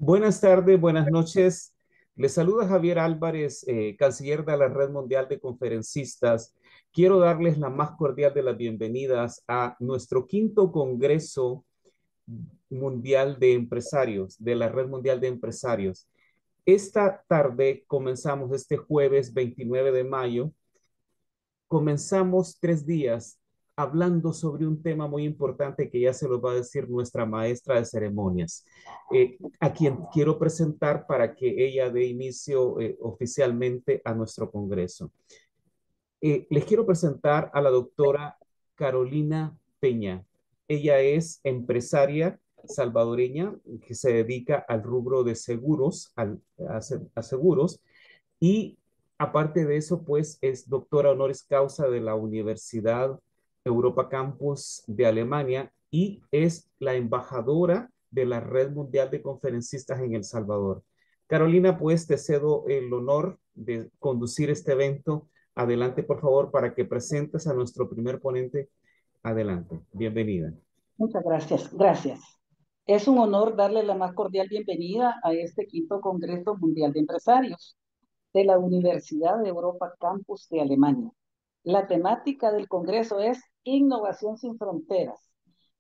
Buenas tardes, buenas noches. Les saluda Javier Álvarez, canciller de la Red Mundial de Conferencistas. Quiero darles la más cordial de las bienvenidas a nuestro quinto Congreso Mundial de Empresarios, de la Red Mundial de Empresarios. Esta tarde comenzamos este jueves 29 de mayo. Comenzamos 3 días hablando sobre un tema muy importante que ya se lo va a decir nuestra maestra de ceremonias, a quien quiero presentar para que ella dé inicio oficialmente a nuestro congreso. Les quiero presentar a la doctora Carolina Peña. Ella es empresaria salvadoreña que se dedica al rubro de seguros, a seguros, y aparte de eso, pues es doctora honoris causa de la Universidad Europa Campus de Alemania y es la embajadora de la Red Mundial de Conferencistas en El Salvador. Carolina, pues te cedo el honor de conducir este evento. Adelante, por favor, para que presentes a nuestro primer ponente. Adelante, bienvenida. Muchas gracias, gracias. Es un honor darle la más cordial bienvenida a este quinto Congreso Mundial de Empresarios de la Universidad de Europa Campus de Alemania. La temática del Congreso es Innovación sin fronteras.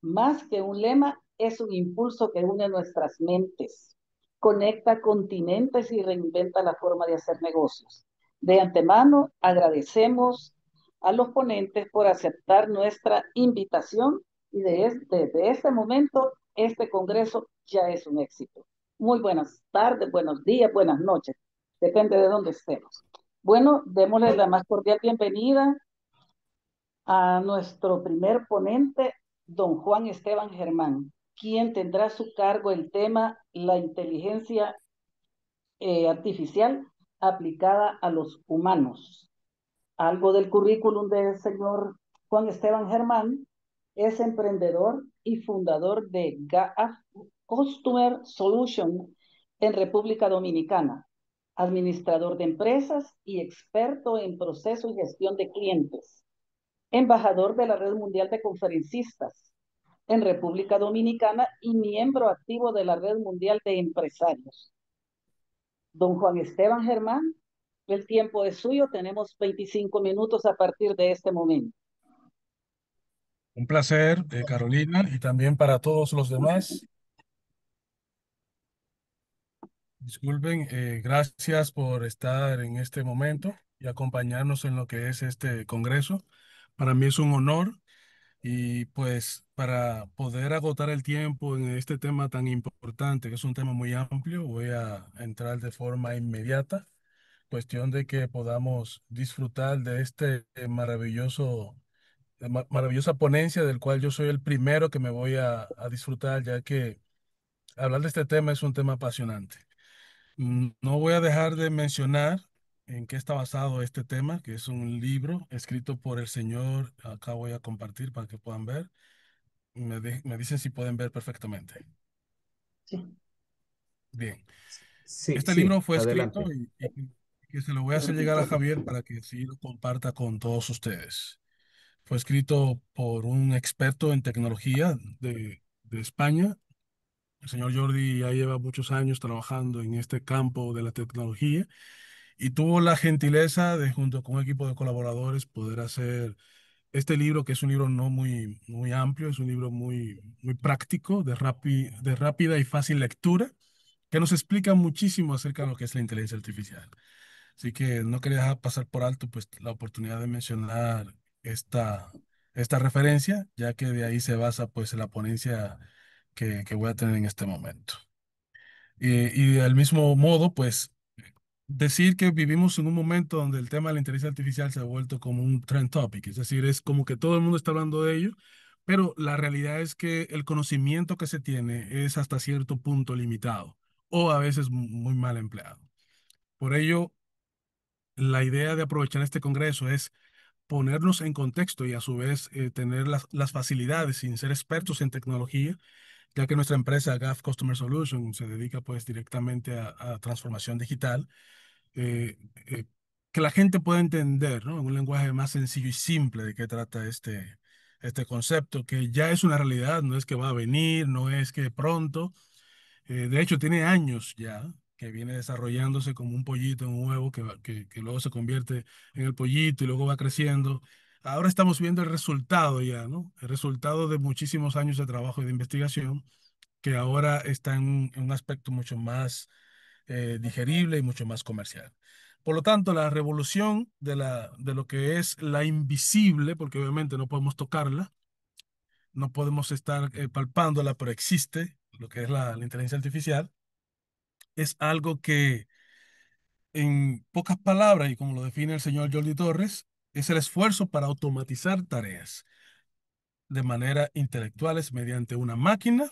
Más que un lema, es un impulso que une nuestras mentes, conecta continentes y reinventa la forma de hacer negocios. De antemano, agradecemos a los ponentes por aceptar nuestra invitación y desde este momento, este Congreso ya es un éxito. Muy buenas tardes, buenos días, buenas noches, depende de dónde estemos. Bueno, démosle la más cordial bienvenida a nuestro primer ponente, don Juan Esteban Germán, quien tendrá a su cargo el tema la inteligencia artificial aplicada a los humanos. Algo del currículum del señor Juan Esteban Germán: es emprendedor y fundador de GAF Customer Solution en República Dominicana, administrador de empresas y experto en proceso y gestión de clientes, embajador de la Red Mundial de Conferencistas en República Dominicana y miembro activo de la Red Mundial de Empresarios. Don Juan Esteban Germán, el tiempo es suyo, tenemos 25 minutos a partir de este momento. Un placer, Carolina, y también para todos los demás. Disculpen, gracias por estar en este momento y acompañarnos en lo que es este congreso. Para mí es un honor y pues para poder agotar el tiempo en este tema tan importante, que es un tema muy amplio, voy a entrar de forma inmediata. Cuestión de que podamos disfrutar de este maravillosa ponencia del cual yo soy el primero que me voy a disfrutar, ya que hablar de este tema es un tema apasionante. No voy a dejar de mencionar en qué está basado este tema, que es un libro escrito por el señor, acá voy a compartir para que puedan ver, me dicen si pueden ver perfectamente. Sí. Bien, Sí, este libro sí, fue escrito adelante. y que se lo voy a hacer llegar a Javier para que sí lo comparta con todos ustedes. Fue escrito por un experto en tecnología de España. El señor Jordi ya lleva muchos años trabajando en este campo de la tecnología y tuvo la gentileza de, junto con un equipo de colaboradores, poder hacer este libro, que es un libro no muy amplio, es un libro muy práctico, de rápida y fácil lectura, que nos explica muchísimo acerca de lo que es la inteligencia artificial. Así que no quería dejar pasar por alto pues, la oportunidad de mencionar esta, esta referencia, ya que de ahí se basa pues, la ponencia que voy a tener en este momento. Y del mismo modo, pues decir que vivimos en un momento donde el tema de la inteligencia artificial se ha vuelto como un trend topic, es decir, es como que todo el mundo está hablando de ello, pero la realidad es que el conocimiento que se tiene es hasta cierto punto limitado o a veces muy mal empleado. Por ello, la idea de aprovechar este congreso es ponernos en contexto y a su vez tener las facilidades sin ser expertos en tecnología, ya que nuestra empresa GAF Customer Solution se dedica pues directamente a transformación digital, eh, eh, que la gente pueda entender, ¿no? En un lenguaje más sencillo y simple de qué trata este concepto, que ya es una realidad, no es que va a venir, no es que pronto. De hecho, tiene años ya que viene desarrollándose como un pollito en un huevo que luego se convierte en el pollito y luego va creciendo. Ahora estamos viendo el resultado ya, ¿no? El resultado de muchísimos años de trabajo y de investigación que ahora está en un aspecto mucho más digerible y mucho más comercial. Por lo tanto, la revolución de lo que es la invisible, porque obviamente no podemos tocarla, no podemos estar palpándola, pero existe lo que es la inteligencia artificial, es algo que en pocas palabras, y como lo define el señor Jordi Torres, es el esfuerzo para automatizar tareas de manera intelectuales mediante una máquina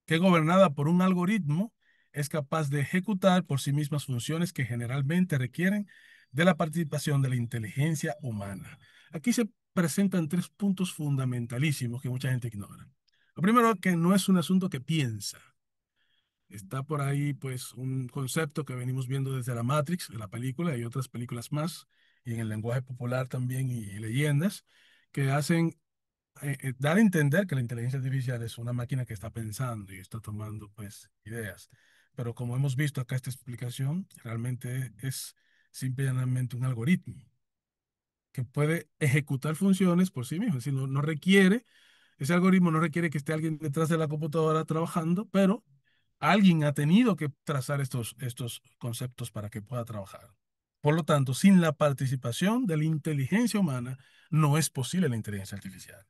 que gobernada por un algoritmo es capaz de ejecutar por sí mismas funciones que generalmente requieren de la participación de la inteligencia humana. Aquí se presentan tres puntos fundamentalísimos que mucha gente ignora. Lo primero, que no es un asunto que piensa. Está por ahí, pues, un concepto que venimos viendo desde la Matrix, de la película, y otras películas más, y en el lenguaje popular también, y leyendas, que hacen dar a entender que la inteligencia artificial es una máquina que está pensando y está tomando, pues, ideas. Pero como hemos visto acá esta explicación, realmente es simplemente un algoritmo que puede ejecutar funciones por sí mismo. Es decir, no requiere, ese algoritmo no requiere que esté alguien detrás de la computadora trabajando, pero alguien ha tenido que trazar estos conceptos para que pueda trabajar. Por lo tanto, sin la participación de la inteligencia humana, no es posible la inteligencia artificial.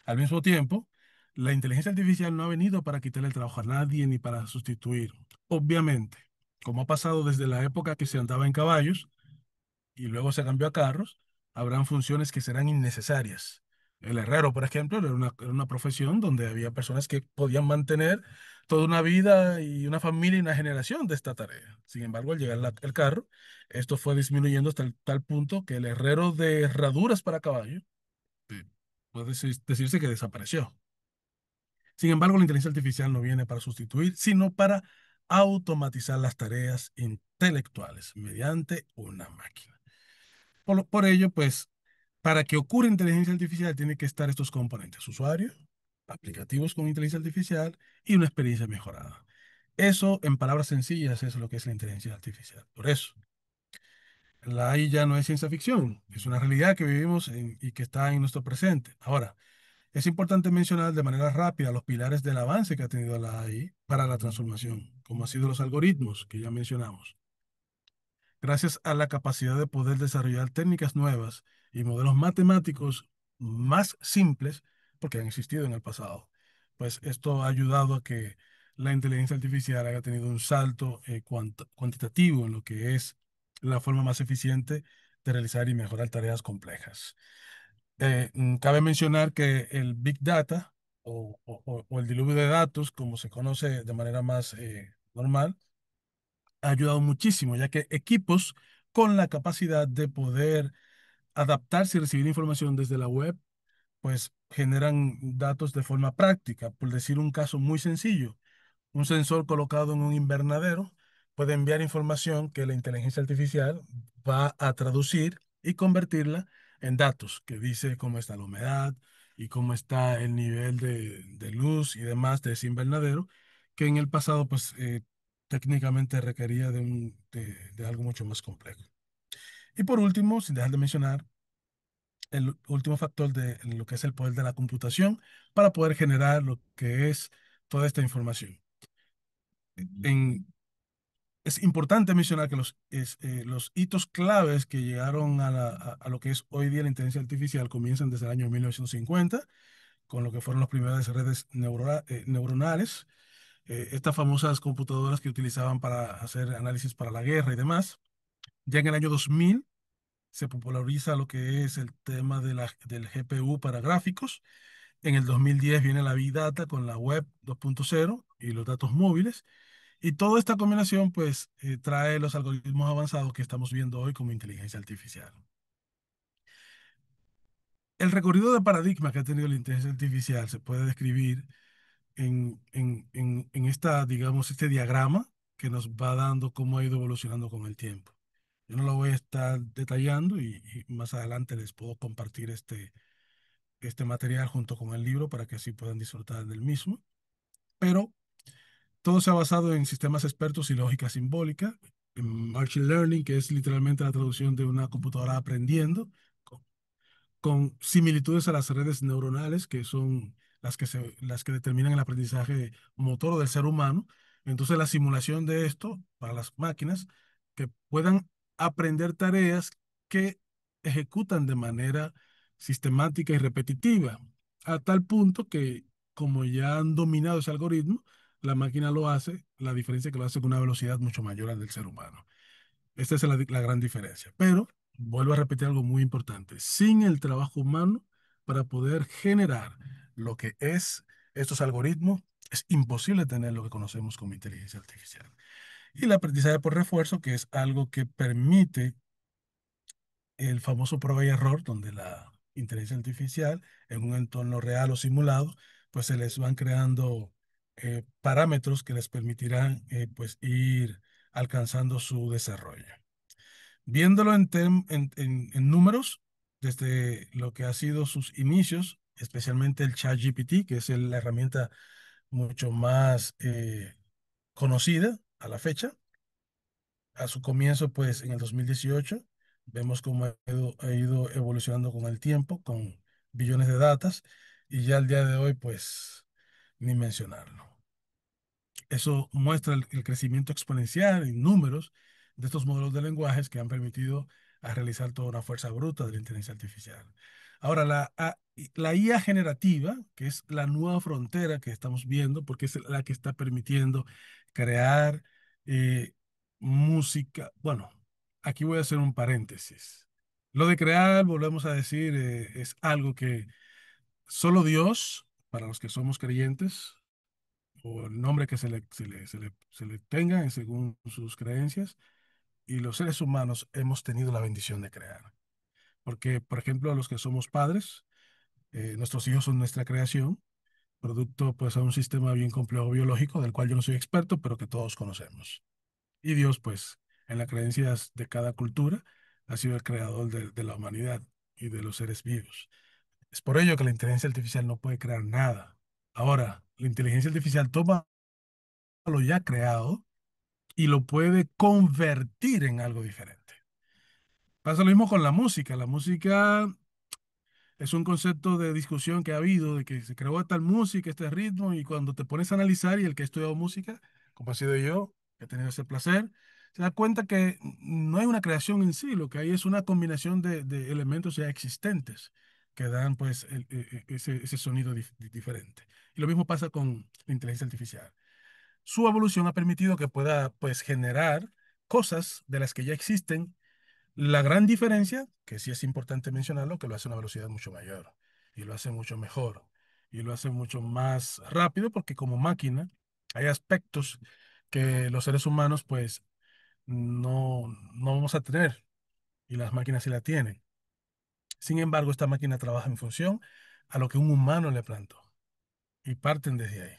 Al mismo tiempo, la inteligencia artificial no ha venido para quitarle el trabajo a nadie ni para sustituir. Obviamente, como ha pasado desde la época que se andaba en caballos y luego se cambió a carros, habrán funciones que serán innecesarias. El herrero, por ejemplo, era una profesión donde había personas que podían mantener toda una vida y una familia y una generación de esta tarea. Sin embargo, al llegar el carro, esto fue disminuyendo hasta el tal punto que el herrero de herraduras para caballo eh, decirse que desapareció. Sin embargo, la inteligencia artificial no viene para sustituir, sino para automatizar las tareas intelectuales mediante una máquina. Por ello, pues, para que ocurra inteligencia artificial tiene que estar estos componentes: usuario, aplicativos con inteligencia artificial y una experiencia mejorada. Eso, en palabras sencillas, es lo que es la inteligencia artificial. Por eso, la AI ya no es ciencia ficción, es una realidad que vivimos y que está en nuestro presente. Ahora, es importante mencionar de manera rápida los pilares del avance que ha tenido la AI para la transformación, como han sido los algoritmos que ya mencionamos. Gracias a la capacidad de poder desarrollar técnicas nuevas y modelos matemáticos más simples, porque han existido en el pasado, pues esto ha ayudado a que la inteligencia artificial haya tenido un salto cuantitativo en lo que es la forma más eficiente de realizar y mejorar tareas complejas. Cabe mencionar que el Big Data o el diluvio de datos, como se conoce de manera más normal, ha ayudado muchísimo, ya que equipos con la capacidad de poder adaptarse y recibir información desde la web, pues generan datos de forma práctica. Por decir un caso muy sencillo, un sensor colocado en un invernadero puede enviar información que la inteligencia artificial va a traducir y convertirla en datos, que dice cómo está la humedad y cómo está el nivel de luz y demás de ese invernadero, que en el pasado, pues, técnicamente requería de algo mucho más complejo. Y por último, sin dejar de mencionar, el último factor de lo que es el poder de la computación para poder generar lo que es toda esta información. En, es importante mencionar que los hitos claves que llegaron a lo que es hoy día la inteligencia artificial comienzan desde el año 1950, con lo que fueron las primeras redes neuronales, estas famosas computadoras que utilizaban para hacer análisis para la guerra y demás. Ya en el año 2000 se populariza lo que es el tema del GPU para gráficos. En el 2010 viene la Big Data con la web 2.0 y los datos móviles. Y toda esta combinación, pues, trae los algoritmos avanzados que estamos viendo hoy como inteligencia artificial. El recorrido de paradigma que ha tenido la inteligencia artificial se puede describir en esta, digamos, este diagrama que nos va dando cómo ha ido evolucionando con el tiempo. Yo no lo voy a estar detallando y más adelante les puedo compartir este material junto con el libro para que así puedan disfrutar del mismo. Pero todo se ha basado en sistemas expertos y lógica simbólica, en Machine Learning, que es literalmente la traducción de una computadora aprendiendo, con similitudes a las redes neuronales, que son las que determinan el aprendizaje motor del ser humano. Entonces, la simulación de esto para las máquinas que puedan aprender tareas que ejecutan de manera sistemática y repetitiva, a tal punto que, como ya han dominado ese algoritmo, la máquina lo hace, la diferencia es que lo hace con una velocidad mucho mayor al del ser humano. Esta es la gran diferencia. Pero vuelvo a repetir algo muy importante. Sin el trabajo humano, para poder generar lo que es estos algoritmos, es imposible tener lo que conocemos como inteligencia artificial. Y el aprendizaje por refuerzo, que es algo que permite el famoso prueba y error, donde la inteligencia artificial, en un entorno real o simulado, pues se les van creando parámetros que les permitirán pues ir alcanzando su desarrollo. Viéndolo en números, desde lo que ha sido sus inicios, especialmente el ChatGPT, que es la herramienta mucho más conocida a la fecha. A su comienzo, pues en el 2018, vemos cómo ha ido evolucionando con el tiempo, con billones de datas, y ya al día de hoy, pues ni mencionarlo. Eso muestra el crecimiento exponencial en números de estos modelos de lenguajes que han permitido a realizar toda una fuerza bruta de la inteligencia artificial. Ahora, la IA generativa, que es la nueva frontera que estamos viendo, porque es la que está permitiendo crear eh, música. Bueno, aquí voy a hacer un paréntesis. Lo de crear, volvemos a decir, es algo que solo Dios, para los que somos creyentes, o el nombre que se le tenga según sus creencias, y los seres humanos hemos tenido la bendición de crear. Porque, por ejemplo, los que somos padres, nuestros hijos son nuestra creación, producto pues a un sistema bien complejo biológico, del cual yo no soy experto, pero que todos conocemos. Y Dios, pues, en las creencias de cada cultura, ha sido el creador de la humanidad y de los seres vivos. Es por ello que la inteligencia artificial no puede crear nada. Ahora, la inteligencia artificial toma lo ya creado y lo puede convertir en algo diferente. Pasa lo mismo con la música. La música es un concepto de discusión que ha habido, de que se creó tal música, este ritmo, y cuando te pones a analizar, y el que ha estudiado música, como ha sido yo, que he tenido ese placer, se da cuenta que no hay una creación en sí, lo que hay es una combinación de elementos ya existentes que dan pues ese sonido diferente. Y lo mismo pasa con la inteligencia artificial. Su evolución ha permitido que pueda pues generar cosas de las que ya existen. La gran diferencia, que sí es importante mencionarlo, que lo hace a una velocidad mucho mayor y lo hace mucho mejor y lo hace mucho más rápido, porque como máquina hay aspectos que los seres humanos pues no vamos a tener, y las máquinas sí la tienen. Sin embargo, esta máquina trabaja en función a lo que un humano le plantó, y parten desde ahí.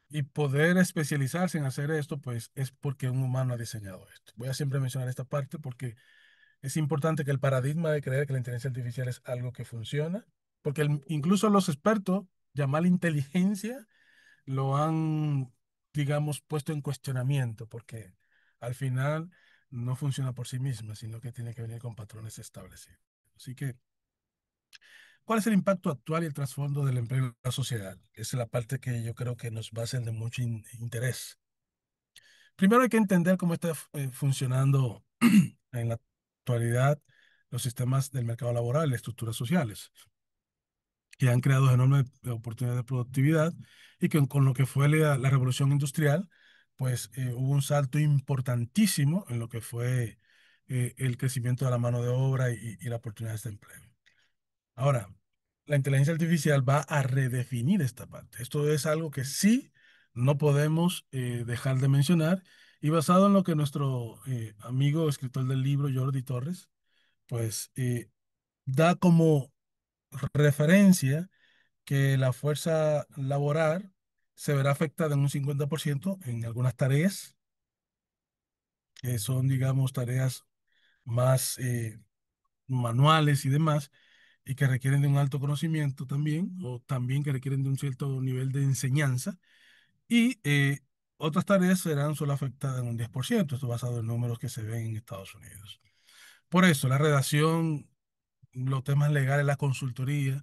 Y poder especializarse en hacer esto, pues es porque un humano ha diseñado esto. Voy a siempre mencionar esta parte porque es importante que el paradigma de creer que la inteligencia artificial es algo que funciona, porque incluso los expertos, llamar inteligencia, lo han, digamos, puesto en cuestionamiento, porque al final no funciona por sí misma, sino que tiene que venir con patrones establecidos. Así que, ¿cuál es el impacto actual y el trasfondo del empleo en la sociedad? Esa es la parte que yo creo que nos va a ser de mucho interés. Primero hay que entender cómo está funcionando en la actualidad los sistemas del mercado laboral, las estructuras sociales, que han creado enormes oportunidades de productividad, y que con lo que fue la revolución industrial, pues hubo un salto importantísimo en lo que fue el crecimiento de la mano de obra y las oportunidades de empleo. Ahora, la inteligencia artificial va a redefinir esta parte. Esto es algo que sí no podemos dejar de mencionar, y basado en lo que nuestro amigo escritor del libro, Jordi Torres, pues da como referencia que la fuerza laboral se verá afectada en un 50% en algunas tareas, que son, digamos, tareas más manuales y demás, y que requieren de un alto conocimiento también, o también que requieren de un cierto nivel de enseñanza. Y otras tareas serán solo afectadas en un 10%, esto basado en números que se ven en Estados Unidos. Por eso, la redacción, los temas legales, la consultoría,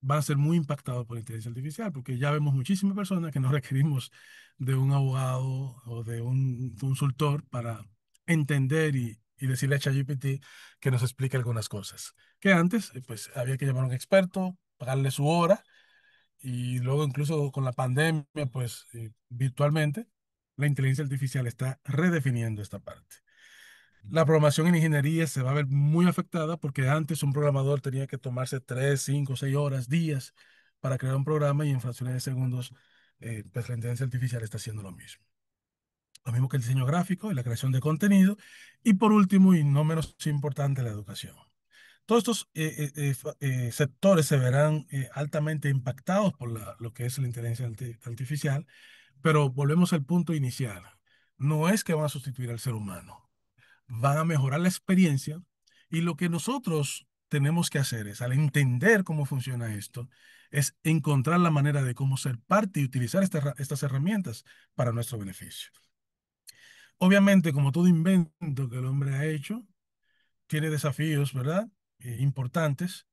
van a ser muy impactados por la inteligencia artificial, porque ya vemos muchísimas personas que no requerimos de un abogado o de un consultor para entender y decirle a ChatGPT que nos explique algunas cosas. Que antes, pues había que llamar a un experto, pagarle su hora, y luego incluso con la pandemia, pues virtualmente, la inteligencia artificial está redefiniendo esta parte. La programación en ingeniería se va a ver muy afectada porque antes un programador tenía que tomarse 3, 5, 6 horas, días para crear un programa y en fracciones de segundos, pues la inteligencia artificial está haciendo lo mismo. Lo mismo que el diseño gráfico y la creación de contenido. Y por último, y no menos importante, la educación. Todos estos sectores se verán altamente impactados por lo que es la inteligencia artificial, pero volvemos al punto inicial. No es que van a sustituir al ser humano, van a mejorar la experiencia y lo que nosotros tenemos que hacer es, al entender cómo funciona esto, es encontrar la manera de cómo ser parte y utilizar estas herramientas para nuestro beneficio. Obviamente, como todo invento que el hombre ha hecho, tiene desafíos, ¿verdad? Importantes.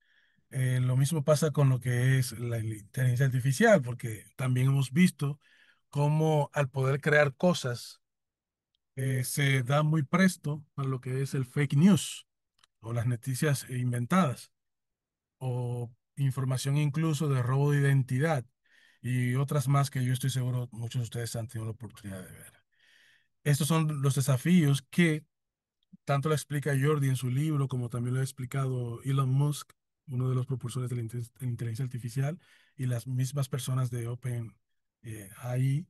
Lo mismo pasa con lo que es la inteligencia artificial, porque también hemos visto cómo al poder crear cosas, se da muy presto para lo que es el fake news o las noticias inventadas o información incluso de robo de identidad y otras más que yo estoy seguro muchos de ustedes han tenido la oportunidad de ver. Estos son los desafíos que tanto lo explica Jordi en su libro, como también lo ha explicado Elon Musk, uno de los propulsores de la inteligencia artificial, y las mismas personas de OpenAI.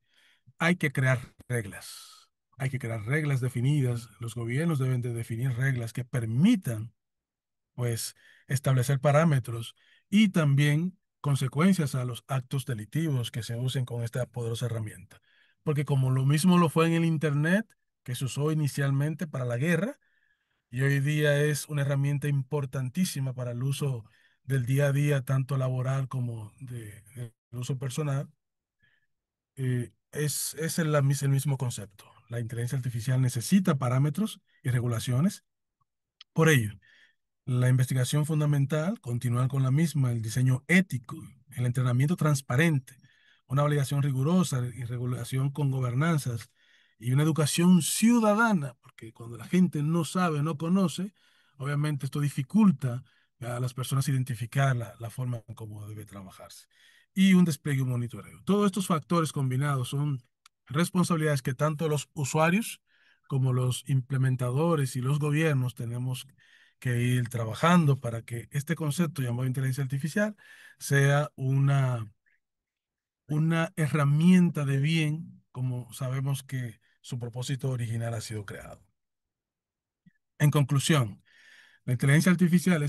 Hay que crear reglas. Hay que crear reglas definidas. Los gobiernos deben de definir reglas que permitan, pues, establecer parámetros y también consecuencias a los actos delictivos que se usen con esta poderosa herramienta. Porque como lo mismo lo fue en el Internet, que se usó inicialmente para la guerra, y hoy día es una herramienta importantísima para el uso del día a día, tanto laboral como de uso personal. Es el mismo concepto. La inteligencia artificial necesita parámetros y regulaciones. Por ello, la investigación fundamental, continuar con la misma, el diseño ético, el entrenamiento transparente, una validación rigurosa y regulación con gobernanzas y una educación ciudadana, porque cuando la gente no sabe, no conoce, obviamente esto dificulta a las personas identificar la forma en cómo debe trabajarse. Y un despliegue y un monitoreo. Todos estos factores combinados son responsabilidades que tanto los usuarios como los implementadores y los gobiernos tenemos que ir trabajando para que este concepto llamado inteligencia artificial sea una herramienta de bien, como sabemos que su propósito original ha sido creado. En conclusión, la inteligencia artificial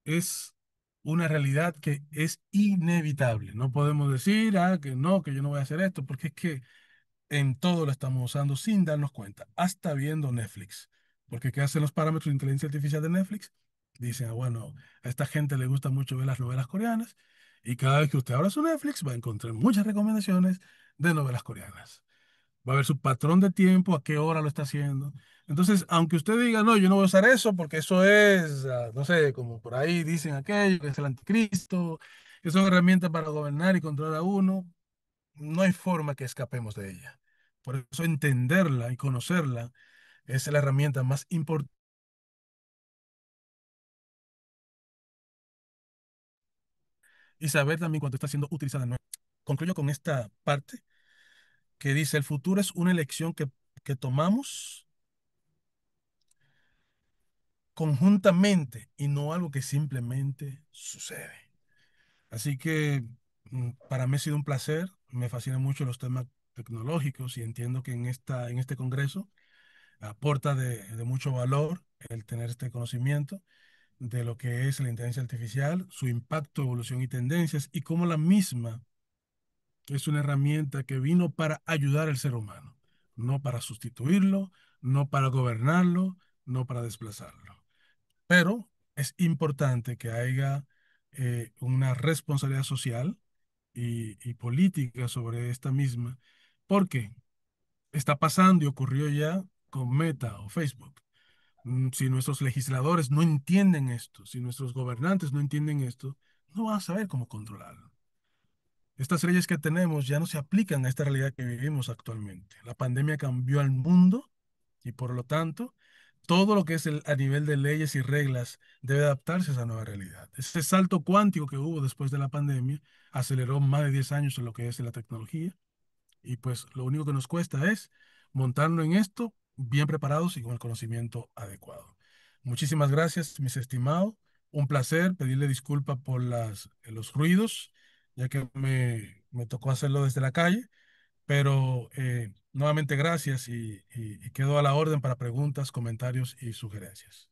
es una realidad que es inevitable. No podemos decir, que no, que yo no voy a hacer esto, porque es que en todo lo estamos usando sin darnos cuenta, hasta viendo Netflix. Porque ¿qué hacen los parámetros de inteligencia artificial de Netflix? Dicen, bueno, a esta gente le gusta mucho ver las novelas coreanas y cada vez que usted abra su Netflix va a encontrar muchas recomendaciones de novelas coreanas. Va a ver su patrón de tiempo, a qué hora lo está haciendo. Entonces, aunque usted diga, no, yo no voy a usar eso porque eso es, no sé, como por ahí dicen aquello, que es el anticristo, que son herramientas para gobernar y controlar a uno, no hay forma que escapemos de ella. Por eso entenderla y conocerla es la herramienta más importante y saber también cuánto está siendo utilizada. Concluyo con esta parte que dice, el futuro es una elección que tomamos conjuntamente y no algo que simplemente sucede. Así que para mí ha sido un placer, me fascinan mucho los temas tecnológicos y entiendo que en este congreso aporta de mucho valor el tener este conocimiento de lo que es la inteligencia artificial, su impacto, evolución y tendencias, y cómo la misma es una herramienta que vino para ayudar al ser humano, no para sustituirlo, no para gobernarlo, no para desplazarlo. Pero es importante que haya una responsabilidad social y política sobre esta misma. ¿Por qué? está pasando y ocurrió ya con Meta o Facebook. Si nuestros legisladores no entienden esto, si nuestros gobernantes no entienden esto, no van a saber cómo controlarlo. Estas leyes que tenemos ya no se aplican a esta realidad que vivimos actualmente. La pandemia cambió al mundo y por lo tanto, todo lo que es a nivel de leyes y reglas debe adaptarse a esa nueva realidad. Ese salto cuántico que hubo después de la pandemia aceleró más de 10 años en lo que es la tecnología y pues lo único que nos cuesta es montarnos en esto bien preparados y con el conocimiento adecuado. Muchísimas gracias, mis estimados. Un placer pedirle disculpas por los ruidos, ya que me tocó hacerlo desde la calle, pero nuevamente gracias y quedo a la orden para preguntas, comentarios y sugerencias.